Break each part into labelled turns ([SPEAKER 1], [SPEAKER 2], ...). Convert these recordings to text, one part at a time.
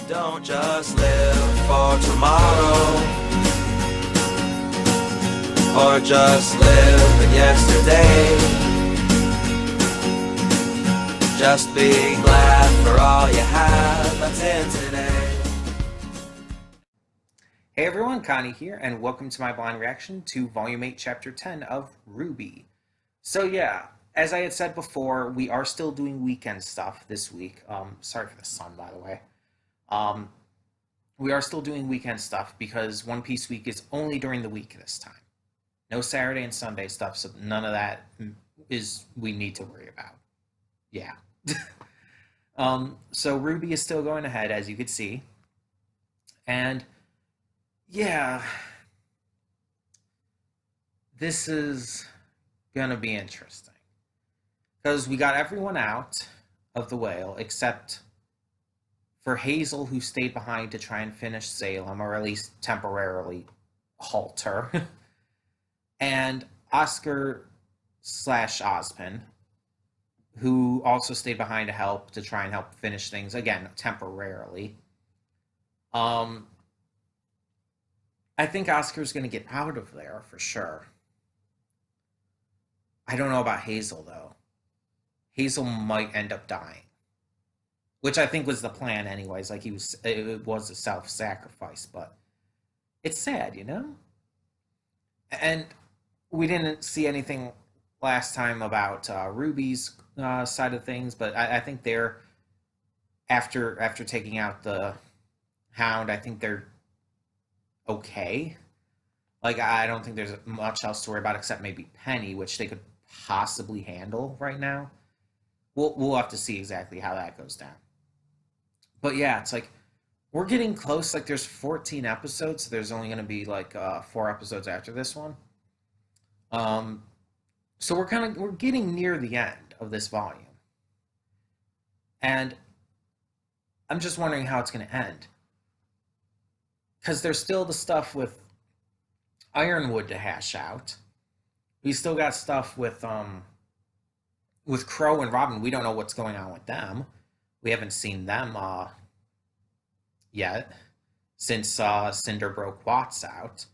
[SPEAKER 1] Don't just live for tomorrow, or just live in yesterday. Just be glad for all you have that's in today.
[SPEAKER 2] Hey everyone, Connie here, and welcome to my blind reaction to Volume 8, Chapter 10 of RWBY. So yeah, as I had said before, we are still doing weekend stuff this week. Sorry for the sun, by the way. We are still doing weekend stuff because One Piece Week is only during the week this time. No Saturday and Sunday stuff, so none of that is we need to worry about. Yeah. So RWBY is still going ahead, as you could see. And yeah, this is gonna be interesting because we got everyone out of the whale except for Hazel, who stayed behind to try and finish Salem, or at least temporarily halt her, and Oscar slash Ozpin, who also stayed behind to try and help finish things again temporarily. I think Oscar's going to get out of there for sure. I don't know about Hazel though. Hazel might end up dying, which I think was the plan anyways. Like it was a self-sacrifice, but it's sad, you know? And we didn't see anything last time about RWBY's side of things, but I think they're after taking out the Hound, I think they're okay. Like I don't think there's much else to worry about except maybe Penny, which they could possibly handle right now. We'll have to see exactly how that goes down. But yeah, it's like we're getting close. Like there's 14 episodes, so there's only going to be like 4 episodes after this one. So we're getting near the end of this volume, and I'm just wondering how it's going to end because there's still the stuff with Ironwood to hash out. We still got stuff with Crow and Robin. We don't know what's going on with them. We haven't seen them yet since Cinder broke Watts out,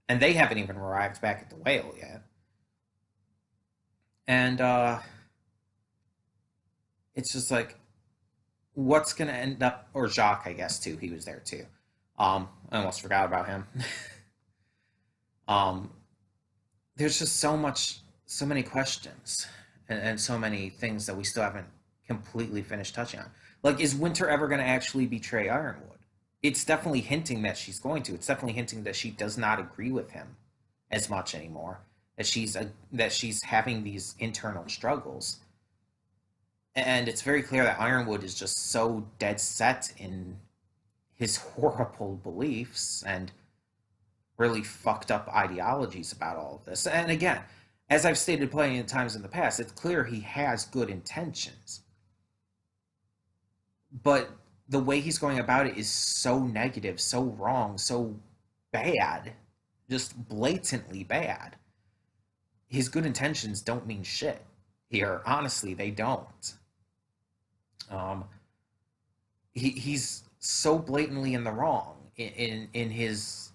[SPEAKER 2] and they haven't even arrived back at the whale yet. And it's just like, what's going to end up, or Jacques, I guess, too. He was there, too. I almost forgot about him. There's just so many questions and so many things that we still haven't completely finished touching on. Like, is Winter ever going to actually betray Ironwood? It's definitely hinting that she's going to. It's definitely hinting that she does not agree with him as much anymore. That she's having these internal struggles. And it's very clear that Ironwood is just so dead set in his horrible beliefs and really fucked up ideologies about all of this. And again, as I've stated plenty of times in the past, it's clear he has good intentions. But the way he's going about it is so negative, so wrong, so bad, just blatantly bad. His good intentions don't mean shit here. Honestly, they don't. He's so blatantly in the wrong in his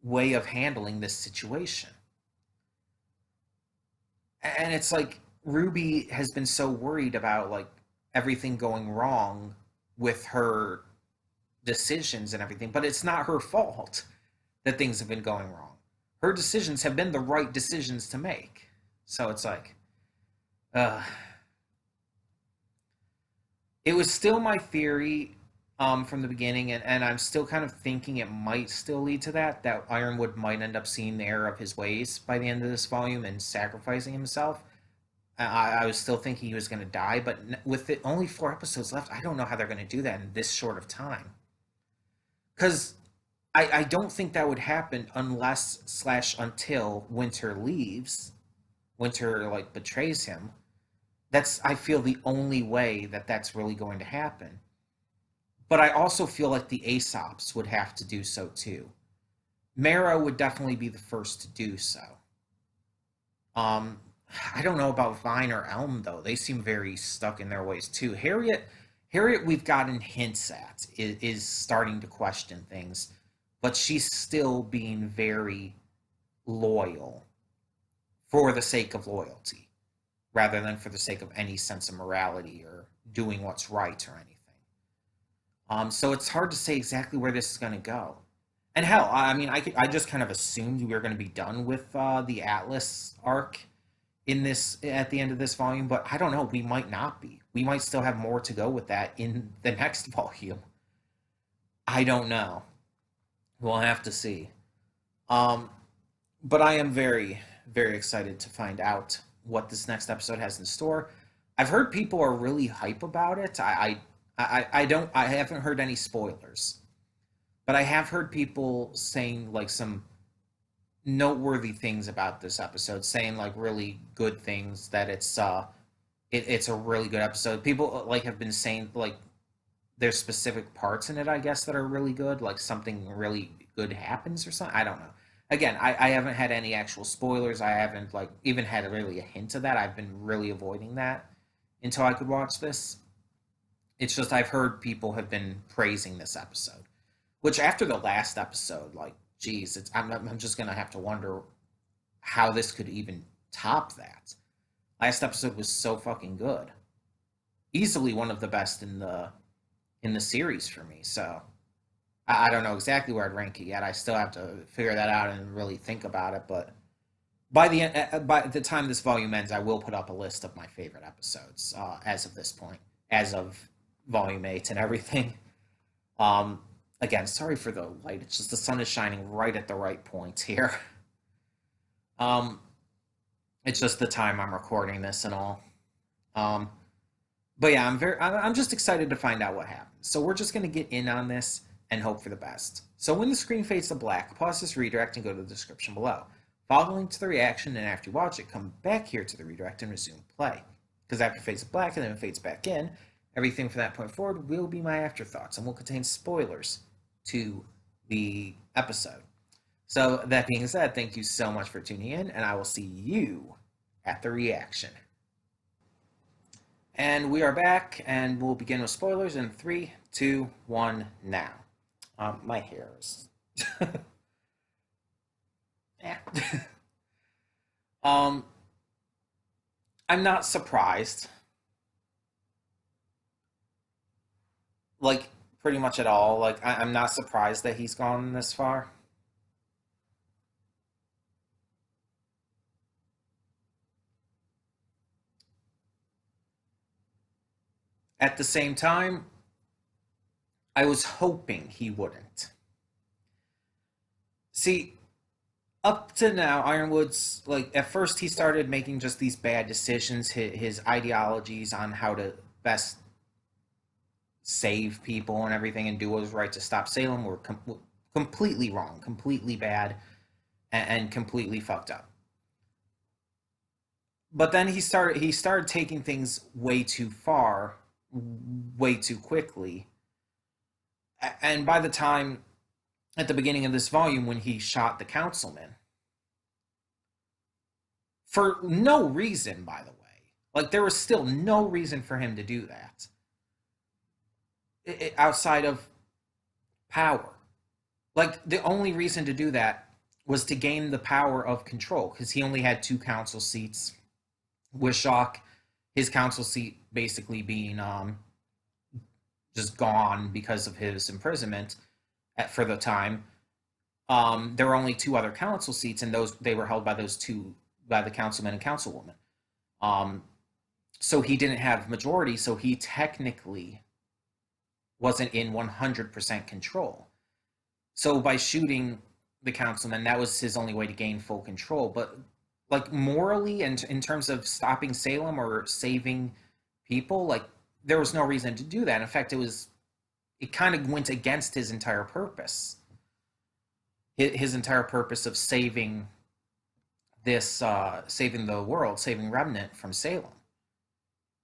[SPEAKER 2] way of handling this situation. And it's like RWBY has been so worried about like everything going wrong with her decisions and everything, but it's not her fault that things have been going wrong. Her decisions have been the right decisions to make. So it's like, it was still my theory from the beginning, and I'm still kind of thinking it might still lead to that Ironwood might end up seeing the error of his ways by the end of this volume and sacrificing himself. I was still thinking he was going to die, but with only 4 episodes left, I don't know how they're going to do that in this short of time. Because I don't think that would happen until Winter leaves. Winter, like, betrays him. That's, I feel, the only way that's really going to happen. But I also feel like the Aesops would have to do so too. Mara would definitely be the first to do so. I don't know about Vine or Elm though. They seem very stuck in their ways too. Harriet Harriet, we've gotten hints at, is starting to question things, but she's still being very loyal for the sake of loyalty rather than for the sake of any sense of morality or doing what's right or anything. So it's hard to say exactly where this is going to go. And hell, I mean, I just kind of assumed we were going to be done with the Atlas arc in this at the end of this volume, but I don't know. We might not be. We might still have more to go with that in the next volume. I don't know. We'll have to see. But I am very, very excited to find out what this next episode has in store. I've heard people are really hype about it. I haven't heard any spoilers, but I have heard people saying like some noteworthy things about this episode, saying like really good things, that it's a really good episode. People like have been saying like there's specific parts in it, I guess, that are really good, like something really good happens or something. I don't know. Again, I haven't had any actual spoilers. I haven't like even had really a hint of that. I've been really avoiding that until I could watch this. It's just I've heard people have been praising this episode, which after the last episode, like, geez, I'm just gonna have to wonder how this could even top that. Last episode was so fucking good, easily one of the best in the series for me. So I don't know exactly where I'd rank it yet. I still have to figure that out and really think about it. But by the time this volume ends, I will put up a list of my favorite episodes as of this point, as of volume 8 and everything. Again, sorry for the light. It's just the sun is shining right at the right point here. It's just the time I'm recording this and all. But yeah, I'm just excited to find out what happens. So we're just gonna get in on this and hope for the best. So when the screen fades to black, pause this redirect and go to the description below. Follow the link to the reaction, and after you watch it, come back here to the redirect and resume play. Because after it fades to black and then it fades back in, everything from that point forward will be my afterthoughts and will contain spoilers to the episode. So that being said, thank you so much for tuning in, and I will see you at the reaction. And we are back, and we'll begin with spoilers in 3, 2, 1, now. My hair is... yeah. I'm not surprised. Like, pretty much at all. Like, I'm not surprised that he's gone this far. At the same time, I was hoping he wouldn't. See, up to now, Ironwood's, like, at first he started making just these bad decisions. His ideologies on how to best save people and everything and do what was right to stop Salem were completely wrong, completely bad, and completely fucked up. But then he started taking things way too far, way too quickly. And by the time at the beginning of this volume when he shot the councilman, for no reason, by the way, like there was still no reason for him to do that outside of power. Like the only reason to do that was to gain the power of control, because he only had 2 council seats, with Shock, his council seat basically being just gone because of his imprisonment for the time. There were only 2 other council seats, and they were held by the councilman and councilwoman. So he didn't have majority, so he technically wasn't in 100% control. So by shooting the councilman, that was his only way to gain full control. But like morally and in terms of stopping Salem or saving people, like there was no reason to do that. In fact, it kind of went against his entire purpose. His entire purpose of saving saving the world, saving Remnant from Salem.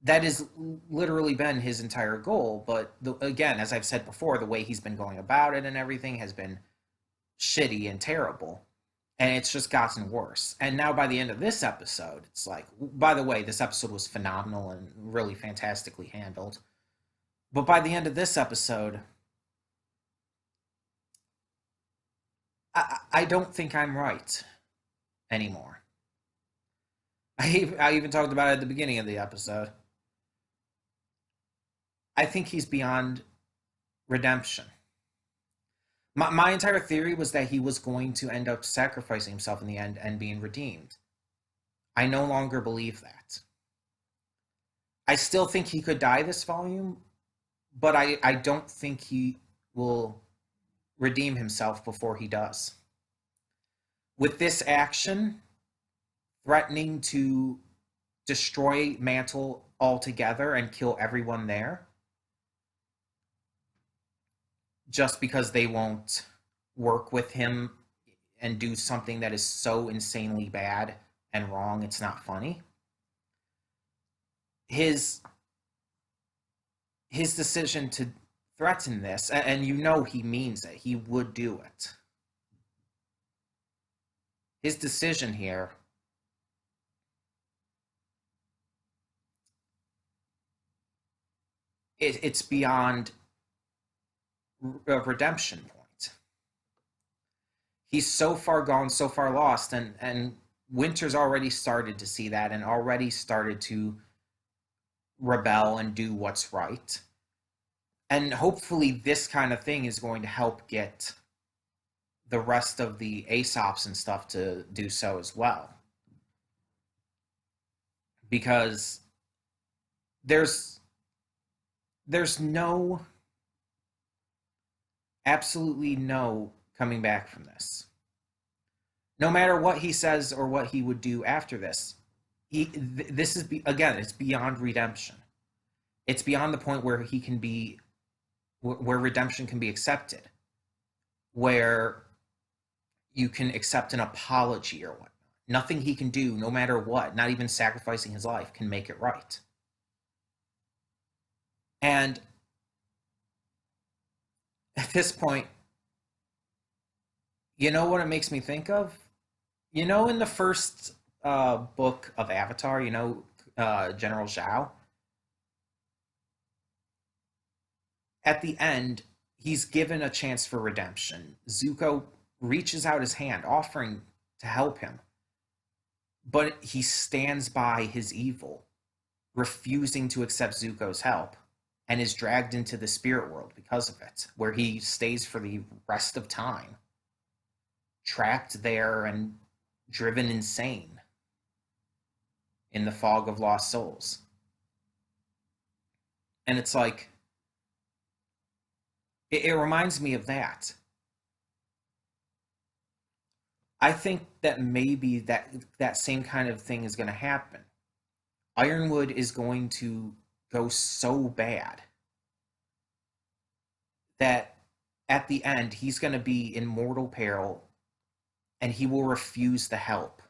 [SPEAKER 2] That has literally been his entire goal. But again, as I've said before, the way he's been going about it and everything has been shitty and terrible. And it's just gotten worse. And now by the end of this episode, it's like, by the way, this episode was phenomenal and really fantastically handled. But by the end of this episode, I don't think I'm right anymore. I even talked about it at the beginning of the episode. I think he's beyond redemption. My entire theory was that he was going to end up sacrificing himself in the end and being redeemed. I no longer believe that. I still think he could die this volume, but I don't think he will redeem himself before he does. With this action, threatening to destroy Mantle altogether and kill everyone there, just because they won't work with him and do something that is so insanely bad and wrong, it's not funny. His decision to threaten this, and you know he means it, he would do it. His decision here it's beyond a redemption point. He's so far gone, so far lost, and Winter's already started to see that and already started to rebel and do what's right. And hopefully this kind of thing is going to help get the rest of the Aesops and stuff to do so as well. Because there's absolutely no coming back from this. No matter what he says or what he would do after this, this is again, it's beyond redemption. It's beyond the point where he can be, where redemption can be accepted, where you can accept an apology or whatnot. Nothing he can do, no matter what, not even sacrificing his life, can make it right. And at this point, you know what it makes me think of? You know, in the first book of Avatar, you know, General Zhao? At the end, he's given a chance for redemption. Zuko reaches out his hand, offering to help him. But he stands by his evil, refusing to accept Zuko's help, and is dragged into the spirit world because of it, where he stays for the rest of time, trapped there and driven insane in the fog of lost souls. And it's like, it reminds me of that. I think that maybe that same kind of thing is going to happen. Ironwood is going to go so bad that at the end he's going to be in mortal peril and he will refuse the help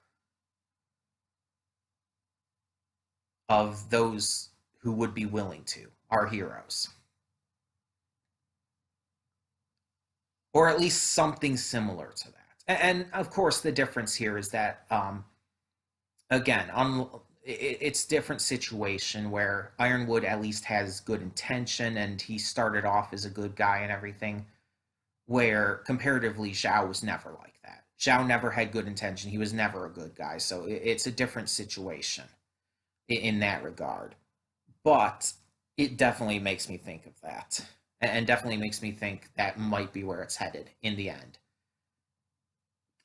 [SPEAKER 2] of those who would be willing to, our heroes. Or at least something similar to that. And of course, the difference here is that, again, it's different situation where Ironwood at least has good intention and he started off as a good guy and everything, where comparatively Zhao was never like that. Zhao never had good intention. He was never a good guy. So it's a different situation in that regard. But it definitely makes me think of that. And definitely makes me think that might be where it's headed in the end.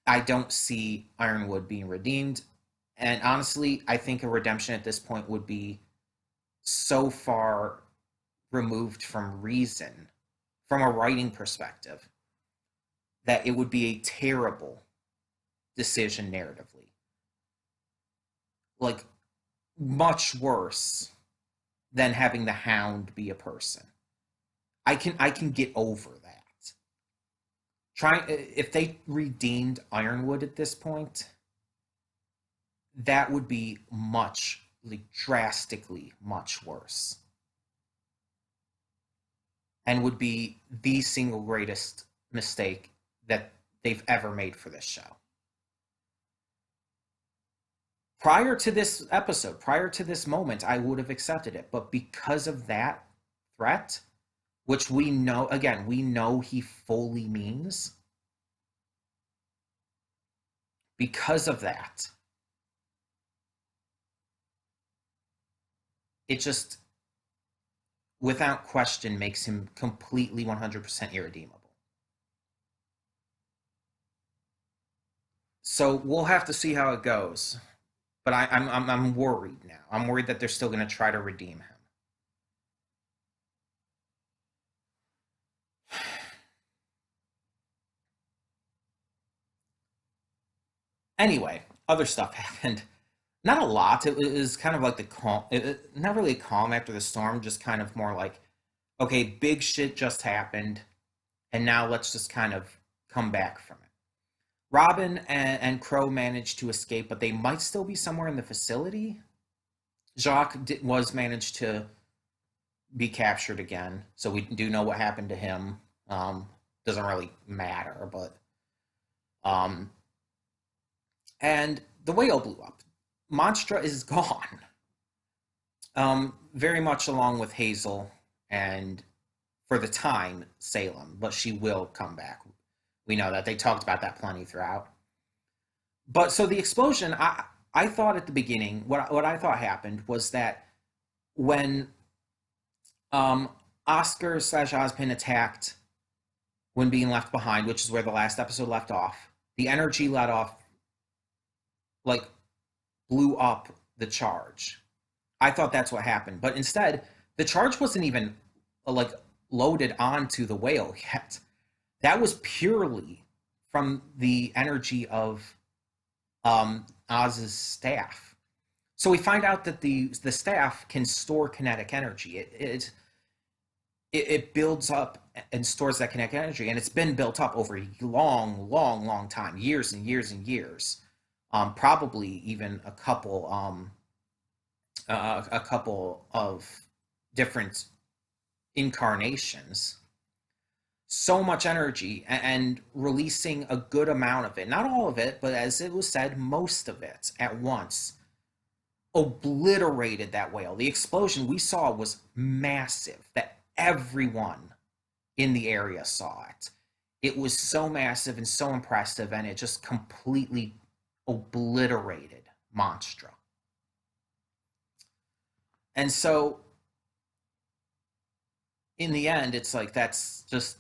[SPEAKER 2] I don't see Ironwood being redeemed. And honestly, I think a redemption at this point would be so far removed from reason, from a writing perspective, that it would be a terrible decision narratively. Like, much worse than having the Hound be a person. I can get over that. If they redeemed Ironwood at this point, that would be drastically much worse. And would be the single greatest mistake that they've ever made for this show. Prior to this episode, prior to this moment, I would have accepted it. But because of that threat, which we know, again, we know he fully means. Because of that, it just, without question, makes him completely 100% irredeemable. So we'll have to see how it goes. But I'm worried now. I'm worried that they're still going to try to redeem him. Anyway, other stuff happened. Not a lot. It was kind of like the calm. Not really calm after the storm. Just kind of more like, okay, big shit just happened, and now let's just kind of come back from it. Robin and Crow managed to escape, but they might still be somewhere in the facility. Jacques was managed to be captured again, so we do know what happened to him. Doesn't really matter, but and the whale blew up. Monstra is gone. Very much along with Hazel and, for the time, Salem, but she will come back. We know that. They talked about that plenty throughout. But so the explosion, I thought at the beginning, what I thought happened was that when Oscar / Ozpin attacked when being left behind, which is where the last episode left off, the energy let off, like, blew up the charge. I thought that's what happened. But instead, the charge wasn't even, like, loaded onto the whale yet. That was purely from the energy of Oz's staff. So we find out that the staff can store kinetic energy. It builds up and stores that kinetic energy, and it's been built up over a long time, years and years and years. Probably even a couple of different incarnations. So much energy, and releasing a good amount of it, not all of it, but as it was said, most of it at once, obliterated that whale. The explosion we saw was massive, that everyone in the area saw it. It was so massive and so impressive, and it just completely obliterated Monstra. And so in the end, it's like, that's just,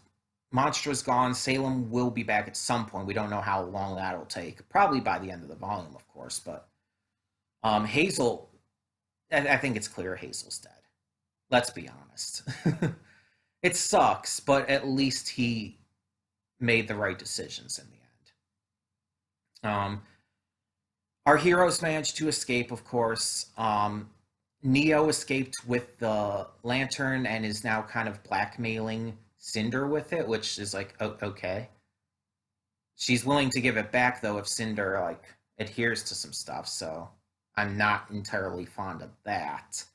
[SPEAKER 2] Monstra's gone. Salem will be back at some point. We don't know how long that'll take. Probably by the end of the volume, of course. But Hazel, I think it's clear Hazel's dead. Let's be honest. It sucks, but at least he made the right decisions in the end. Our heroes managed to escape, of course. Neo escaped with the lantern and is now kind of blackmailing Cinder with it, which is like, okay. She's willing to give it back, though, if Cinder, like, adheres to some stuff, so I'm not entirely fond of that.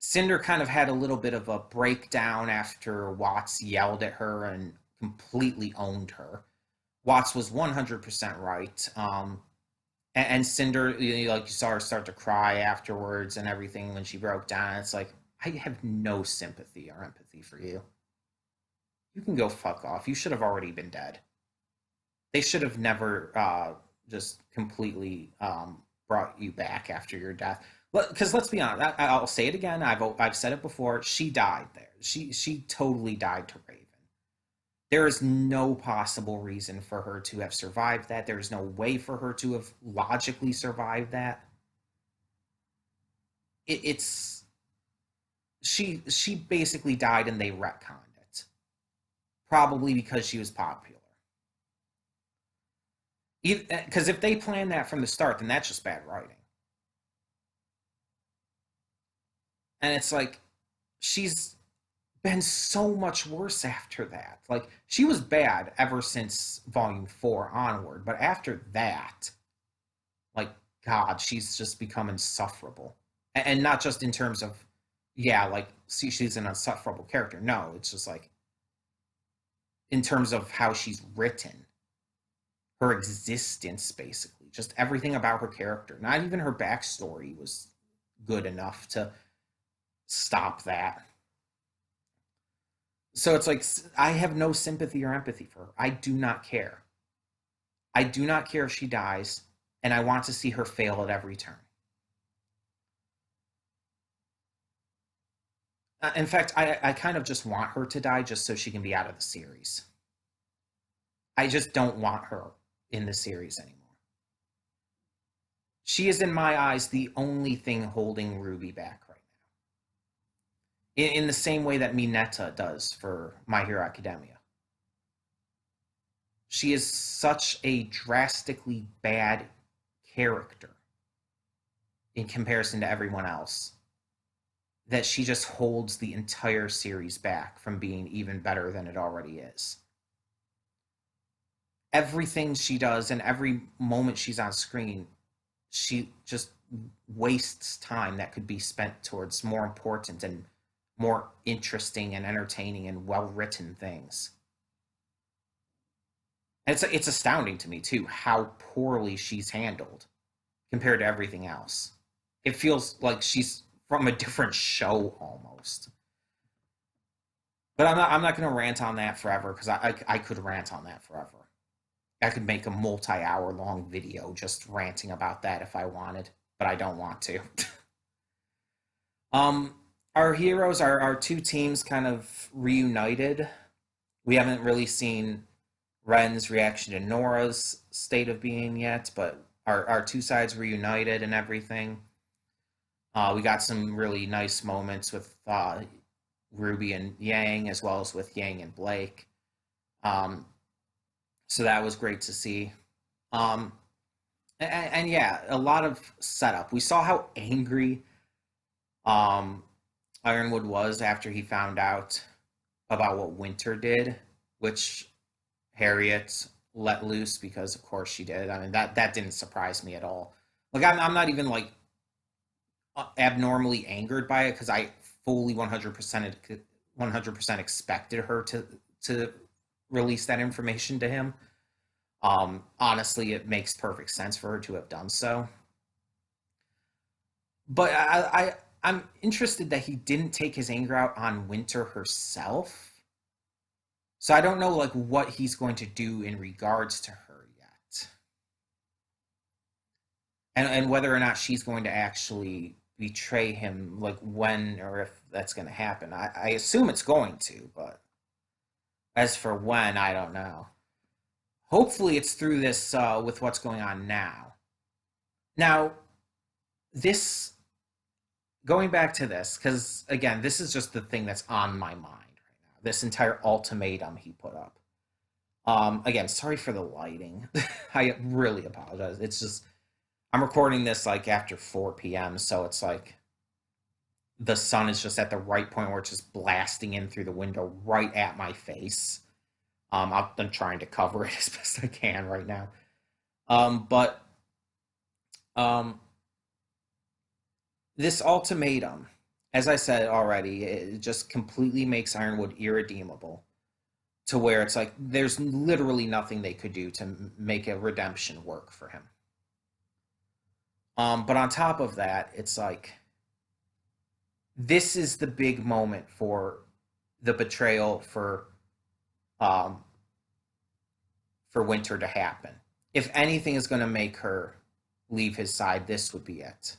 [SPEAKER 2] Cinder kind of had a little bit of a breakdown after Watts yelled at her and completely owned her. Watts was 100% right. And Cinder, like, you saw her start to cry afterwards and everything when she broke down. It's like, I have no sympathy or empathy for you. You can go fuck off. You should have already been dead. They should have never just completely brought you back after your death. Because let's be honest, I'll say it again. I've said it before. She died there. She totally died to Raven. There is no possible reason for her to have survived that. There is no way for her to have logically survived that. She basically died and they retconned it. Probably because she was popular. Because if they planned that from the start, then that's just bad writing. And it's like, she's been so much worse after that. Like, she was bad ever since Volume 4 onward, but after that, like, God, she's just become insufferable. And not just in terms of, yeah, like, see, she's an insufferable character. No, it's just like, in terms of how she's written, her existence, basically. Just everything about her character. Not even her backstory was good enough to stop that. So it's like I have no sympathy or empathy for her. I do not care. I do not care if she dies, and I want to see her fail at every turn. In fact, I kind of just want her to die just so she can be out of the series. I just don't want her in the series anymore. She is, in my eyes, the only thing holding RWBY back right now. In the same way that Mineta does for My Hero Academia. She is such a drastically bad character in comparison to everyone else that she just holds the entire series back from being even better than it already is. Everything she does and every moment she's on screen, she just wastes time that could be spent towards more important and more interesting and entertaining and well-written things. And it's astounding to me, too, how poorly she's handled compared to everything else. It feels like she's from a different show almost. But I'm not going to rant on that forever because I could rant on that forever. I could make a multi-hour long video just ranting about that if I wanted, but I don't want to. Our heroes, our two teams kind of reunited. We haven't really seen Ren's reaction to Nora's state of being yet, but our two sides reunited and everything. We got some really nice moments with Ruby and Yang, as well as with Yang and Blake. So that was great to see. And yeah, a lot of setup. We saw how angry Ironwood was after he found out about what Winter did, which Harriet let loose because, of course, she did. I mean, that didn't surprise me at all. Like, I'm not even like abnormally angered by it because I fully 100% expected her to release that information to him. Honestly, it makes perfect sense for her to have done so. But I'm interested that he didn't take his anger out on Winter herself. So I don't know like what he's going to do in regards to her yet. And whether or not she's going to actually betray him, like when or if that's going to happen. I assume it's going to, but as for when, I don't know. Hopefully it's through this with what's going on now. Now, this, going back to this, because again, this is just the thing that's on my mind right now. This entire ultimatum he put up. Again, sorry for the lighting. I really apologize. It's just, I'm recording this like after 4 p.m., so it's like the sun is just at the right point where it's just blasting in through the window right at my face. I'm trying to cover it as best I can right now. But this ultimatum, as I said already, it just completely makes Ironwood irredeemable to where it's like there's literally nothing they could do to make a redemption work for him. But on top of that, it's like this is the big moment for the betrayal for Winter to happen. If anything is going to make her leave his side, this would be it.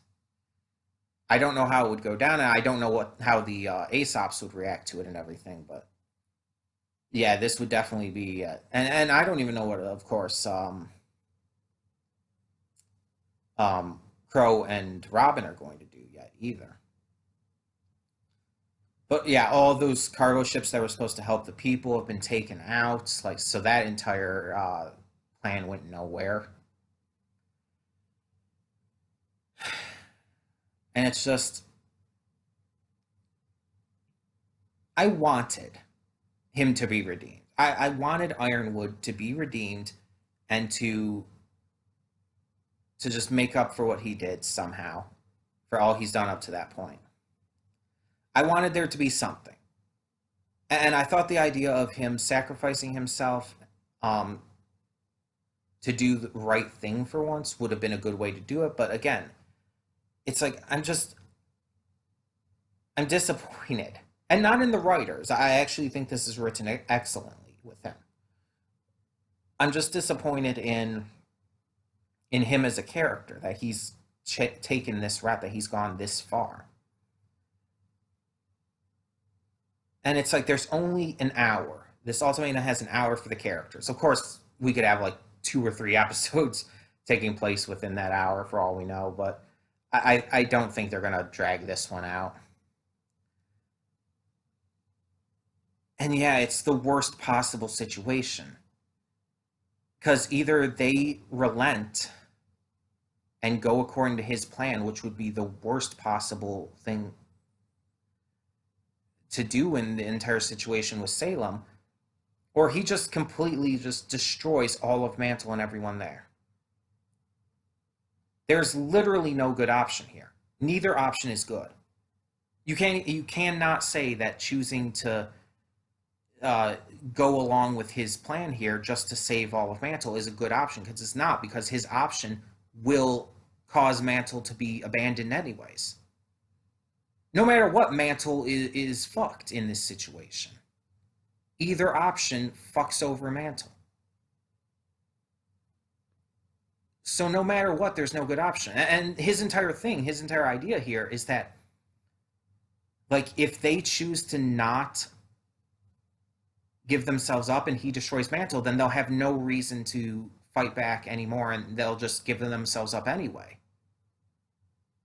[SPEAKER 2] I don't know how it would go down, and I don't know how the Aesops would react to it and everything, but yeah, this would definitely be it. And I don't even know what, of course, Crow and Robin are going to do yet either. But yeah, all those cargo ships that were supposed to help the people have been taken out. Like, so that entire plan went nowhere. And it's just, I wanted him to be redeemed. I wanted Ironwood to be redeemed and to just make up for what he did somehow, for all he's done up to that point. I wanted there to be something. And I thought the idea of him sacrificing himself to do the right thing for once would have been a good way to do it. But again, it's like I'm disappointed And not in the writers. I actually think this is written excellently with him. I'm just disappointed in him as a character, that he's taken this route, that he's gone this far. And it's like there's only an hour. This ultimatum has an hour for the characters. Of course, we could have like 2 or 3 episodes taking place within that hour for all we know, but I don't think they're going to drag this one out. And yeah, it's the worst possible situation. Because either they relent and go according to his plan, which would be the worst possible thing to do in the entire situation with Salem, or he just completely just destroys all of Mantle and everyone there. There's literally no good option here. Neither option is good. You cannot say that choosing to go along with his plan here just to save all of Mantle is a good option, because it's not, because his option will cause Mantle to be abandoned anyways. No matter what, Mantle is fucked in this situation. Either option fucks over Mantle. So no matter what, there's no good option. And his entire thing, his entire idea here is that, like, if they choose to not give themselves up and he destroys Mantle, then they'll have no reason to fight back anymore, and they'll just give themselves up anyway.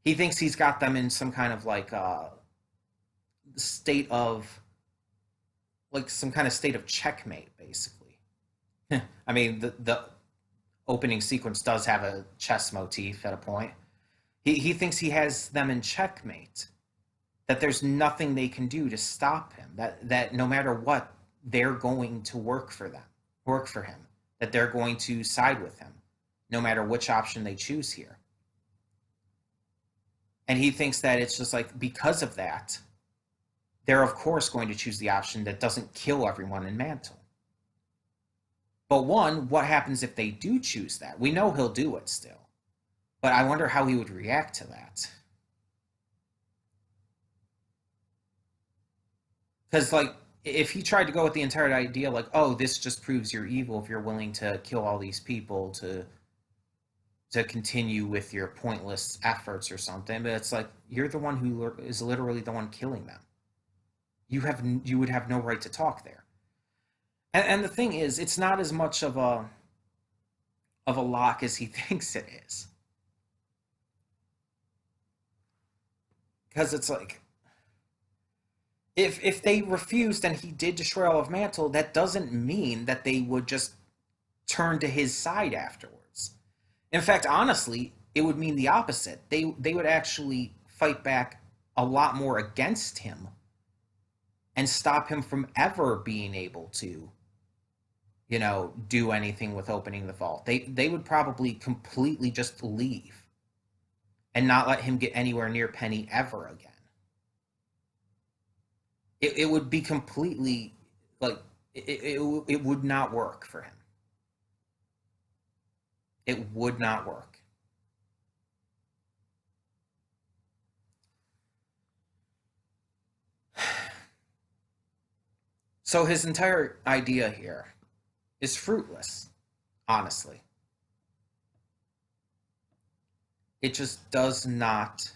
[SPEAKER 2] He thinks he's got them in some kind of like state of, like, some kind of state of checkmate, basically. I mean, the opening sequence does have a chess motif at a point. He thinks he has them in checkmate, that there's nothing they can do to stop him, that no matter what, they're going to work for him, that they're going to side with him, no matter which option they choose here. And he thinks that it's just like, because of that, they're of course going to choose the option that doesn't kill everyone in Mantle. But one, what happens if they do choose that? We know he'll do it still, but I wonder how he would react to that. Because, like, if he tried to go with the entire idea, like, oh, this just proves you're evil if you're willing to kill all these people to continue with your pointless efforts or something, but it's like, you're the one who is literally the one killing them. You would have no right to talk there. And the thing is, it's not as much of a lock as he thinks it is. Because it's like, if they refused and he did destroy all of Mantle, that doesn't mean that they would just turn to his side afterwards. In fact, honestly, it would mean the opposite. They would actually fight back a lot more against him and stop him from ever being able to, do anything with opening the vault. They would probably completely just leave and not let him get anywhere near Penny ever again. It would be completely, like, it would not work for him. It would not work. So his entire idea here is fruitless, honestly. It just does not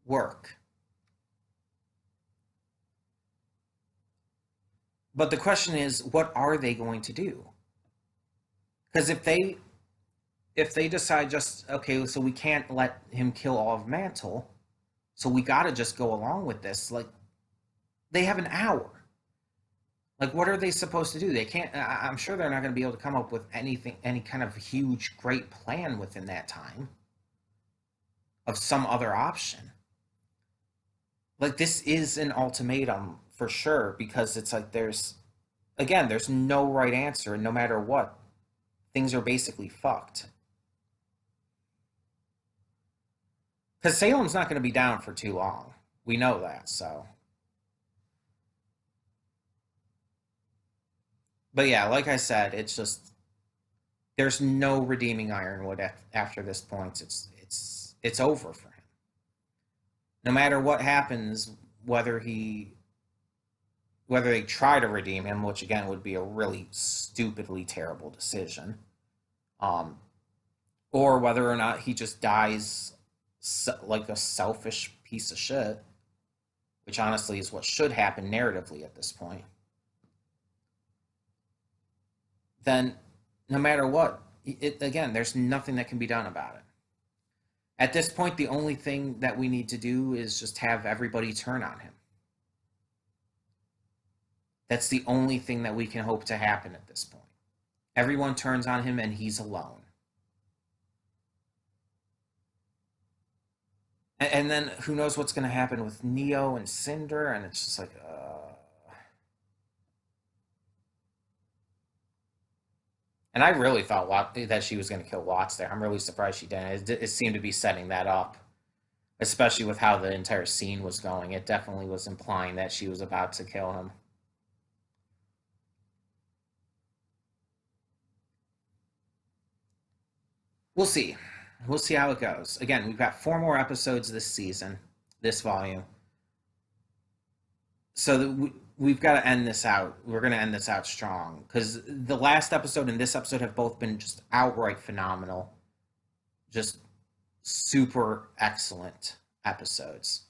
[SPEAKER 2] work. But the question is, what are they going to do? Because if they decide just, okay, so we can't let him kill all of Mantle, so we got to just go along with this, like, they have an hour. Like, what are they supposed to do? They can't, I'm sure they're not going to be able to come up with any kind of huge, great plan within that time of some other option. Like, this is an ultimatum for sure, because it's like there's no right answer, and no matter what, things are basically fucked. Because Salem's not going to be down for too long. We know that, so. But yeah, like I said, it's just, there's no redeeming Ironwood after this point. It's over for him. No matter what happens whether they try to redeem him, which again would be a really stupidly terrible decision, um, or whether or not he just dies like a selfish piece of shit, which honestly is what should happen narratively at this point, then no matter what, again, there's nothing that can be done about it. At this point, the only thing that we need to do is just have everybody turn on him. That's the only thing that we can hope to happen at this point. Everyone turns on him and he's alone. And then who knows what's going to happen with Neo and Cinder, and it's just like, And I really thought that she was going to kill Watts there. I'm really surprised she didn't. It seemed to be setting that up, especially with how the entire scene was going. It definitely was implying that she was about to kill him. We'll see. We'll see how it goes. Again, we've got 4 more episodes this season, this volume. So we've got to end this out. We're going to end this out strong because the last episode and this episode have both been just outright phenomenal. Just super excellent episodes.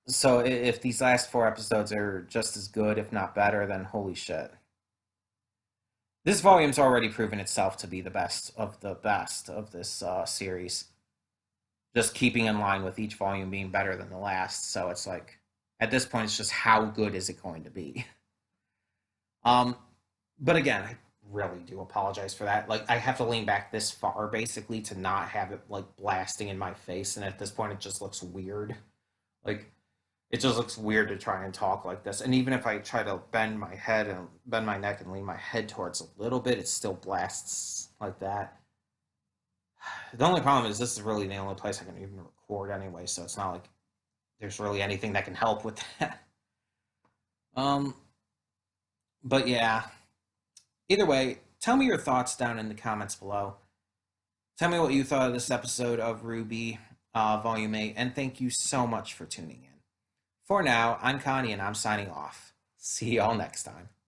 [SPEAKER 2] So if these last 4 episodes are just as good, if not better, then holy shit. This volume's already proven itself to be the best of this series. Just keeping in line with each volume being better than the last. So it's like, at this point, it's just how good is it going to be? But again, I really do apologize for that. Like, I have to lean back this far, basically, to not have it, like, blasting in my face. And at this point, it just looks weird. Like, it just looks weird to try and talk like this. And even if I try to bend my neck and lean my head towards a little bit, it still blasts like that. The only problem is this is really the only place I can even record anyway, so it's not like there's really anything that can help with that. But yeah. Either way, tell me your thoughts down in the comments below. Tell me what you thought of this episode of RWBY Volume 8, and thank you so much for tuning in. For now, I'm Connie, and I'm signing off. See y'all next time.